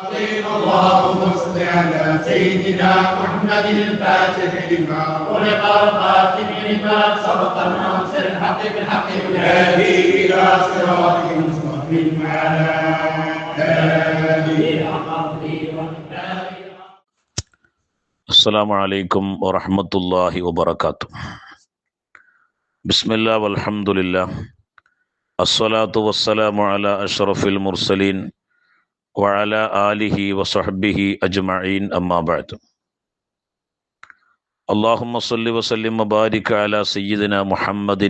اللهم صل على سيدنا محمد الفاتح لما خلق الخاتم لما سبق الناصر الحق بالحق والهادي الى صراطك المستقيم وعلى اله وصحبه. السلام عليكم ورحمة الله وبركاته. بسم الله والحمد لله، الصلاة والسلام على أشرف المرسلين وعلى آله وصحبه أجمعين، أما بعد. اللهم صل وسلم وبارك على سيدنا محمد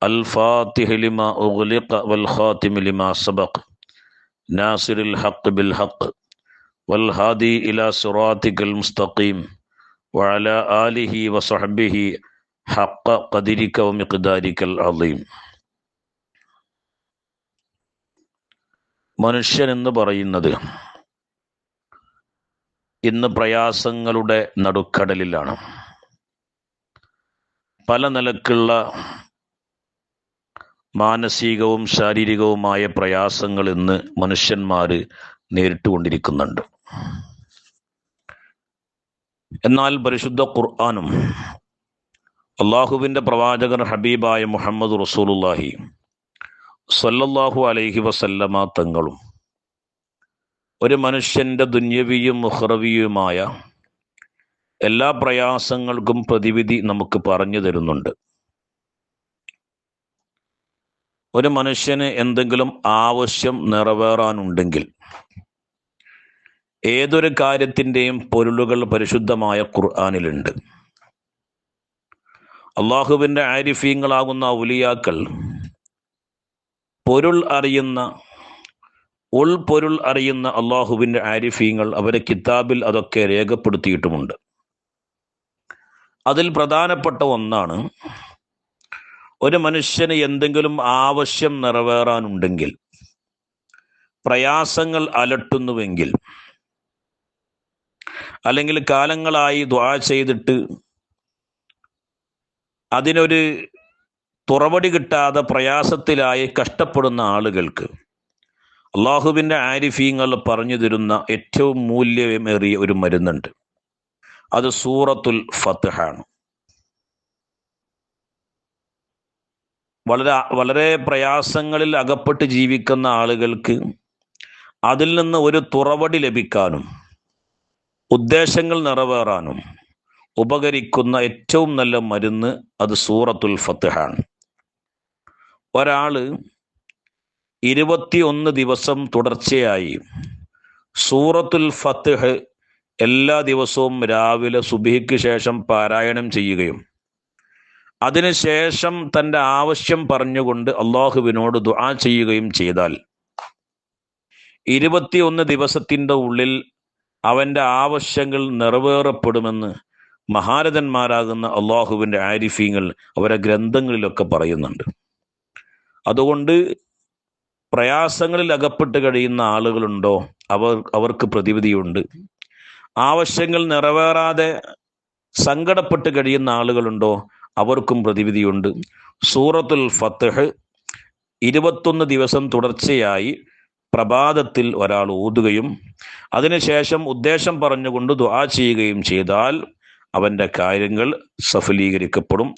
الفاتح لما أغلق والخاتم لما سبق ناصر الحق بالحق والهادي إلى صراطك المستقيم وعلى آله وصحبه حق قدرك ومقدارك العظيم. മനുഷ്യൻ എന്ന് പറയുന്നത് ഇന്ന് പ്രയാസങ്ങളുടെ നടുക്കടലിലാണ്. പല നിലക്കുള്ള മാനസികവും ശാരീരികവുമായ പ്രയാസങ്ങൾ ഇന്ന് മനുഷ്യന്മാർ നേരിട്ടുകൊണ്ടിരിക്കുന്നുണ്ട്. എന്നാൽ പരിശുദ്ധ ഖുർആനും അള്ളാഹുവിൻ്റെ പ്രവാചകർ ഹബീബായ മുഹമ്മദ് റസൂലുള്ളാഹി സ്വല്ലല്ലാഹു അലൈഹി വസല്ലമ തങ്ങളും ഒരു മനുഷ്യൻ്റെ ദുന്യവിയും ഉഖ്റവിയുമായ എല്ലാ പ്രയാസങ്ങൾക്കും പ്രതിവിധി നമുക്ക് പറഞ്ഞു തരുന്നുണ്ട്. ഒരു മനുഷ്യന് എന്തെങ്കിലും ആവശ്യം നിറവേറാനുണ്ടെങ്കിൽ ഏതൊരു കാര്യത്തിൻ്റെയും പൊരുളുകൾ പരിശുദ്ധമായ ഖുർആനിലുണ്ട്. അള്ളാഹുവിൻ്റെ ആരിഫീങ്ങളാകുന്ന ഔലിയാക്കൾ ഉൾപൊരുൾ അറിയുന്ന അള്ളാഹുവിൻ്റെ ആരിഫീങ്ങൾ അവരെ കിതാബിൽ അതൊക്കെ രേഖപ്പെടുത്തിയിട്ടുമുണ്ട്. അതിൽ പ്രധാനപ്പെട്ട ഒന്നാണ്, ഒരു മനുഷ്യന് എന്തെങ്കിലും ആവശ്യം നിറവേറാനുണ്ടെങ്കിൽ, പ്രയാസങ്ങൾ അലട്ടുന്നുവെങ്കിൽ, അല്ലെങ്കിൽ കാലങ്ങളായി ദുആ ചെയ്തിട്ട് അതിനൊരു തുറവടി കിട്ടാതെ പ്രയാസത്തിലായി കഷ്ടപ്പെടുന്ന ആളുകൾക്ക് അള്ളാഹുവിൻ്റെ ആരിഫീങ്ങൾ പറഞ്ഞു തരുന്ന ഏറ്റവും മൂല്യമേറിയ ഒരു മരുന്നുണ്ട്. അത് സൂറത്തുൽ ഫത്ഹാണ്. വളരെ പ്രയാസങ്ങളിൽ അകപ്പെട്ട് ജീവിക്കുന്ന ആളുകൾക്ക് അതിൽ നിന്ന് ഒരു തുറവടി ലഭിക്കാനും ഉദ്ദേശങ്ങൾ നിറവേറാനും ഉപകരിക്കുന്ന ഏറ്റവും നല്ല മരുന്ന് അത് സൂറത്തുൽ ഫത്ഹാണ്. ഒരാള് 21 ദിവസം തുടർച്ചയായി സൂറത്തുൽ ഫത്ഹ് എല്ലാ ദിവസവും രാവിലെ സുബ്ഹിക്ക് ശേഷം പാരായണം ചെയ്യുകയും അതിനുശേഷം തൻ്റെ ആവശ്യം പറഞ്ഞുകൊണ്ട് അള്ളാഹുവിനോട് ദുആ ചെയ്യുകയും ചെയ്താൽ 21 ദിവസത്തിൻ്റെ ഉള്ളിൽ അവൻ്റെ ആവശ്യങ്ങൾ നിറവേറപ്പെടുമെന്ന് മഹാരഥന്മാരാകുന്ന അള്ളാഹുവിൻ്റെ ആരിഫീങ്ങൾ അവരെ ഗ്രന്ഥങ്ങളിലൊക്കെ പറയുന്നുണ്ട്. അതുകൊണ്ട് പ്രയാസങ്ങളിൽ അകപ്പെട്ട് കഴിയുന്ന ആളുകളുണ്ടോ, അവർക്ക് പ്രതിവിധിയുണ്ട്. ആവശ്യങ്ങൾ നിറവേറാതെ സങ്കടപ്പെട്ട് കഴിയുന്ന ആളുകളുണ്ടോ, അവർക്കും പ്രതിവിധിയുണ്ട്. സൂറത്തുൽ ഫത്ഹ് 21 ദിവസം തുടർച്ചയായി പ്രഭാതത്തിൽ ഒരാൾ ഓതുകയും അതിനുശേഷം ഉദ്ദേശം പറഞ്ഞുകൊണ്ട് ദുആ ചെയ്യുകയും ചെയ്താൽ അവൻ്റെ കാര്യങ്ങൾ സഫലീകരിക്കപ്പെടും.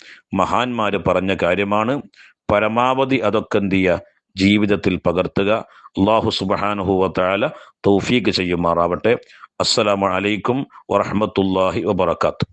മഹാന്മാര് പറഞ്ഞ കാര്യമാണ്. പരമാവധി അതൊക്കെ എന്ത് ചെയ്യുക, ജീവിതത്തിൽ പകർത്തുക. അല്ലാഹു സുബ്ഹാനഹു വ തആല തൗഫീഖ് ചെയ്യുമാറാവട്ടെ. അസ്സലാമു അലൈക്കും വറഹ്മത്തുള്ളാഹി വബറകാതുഹു.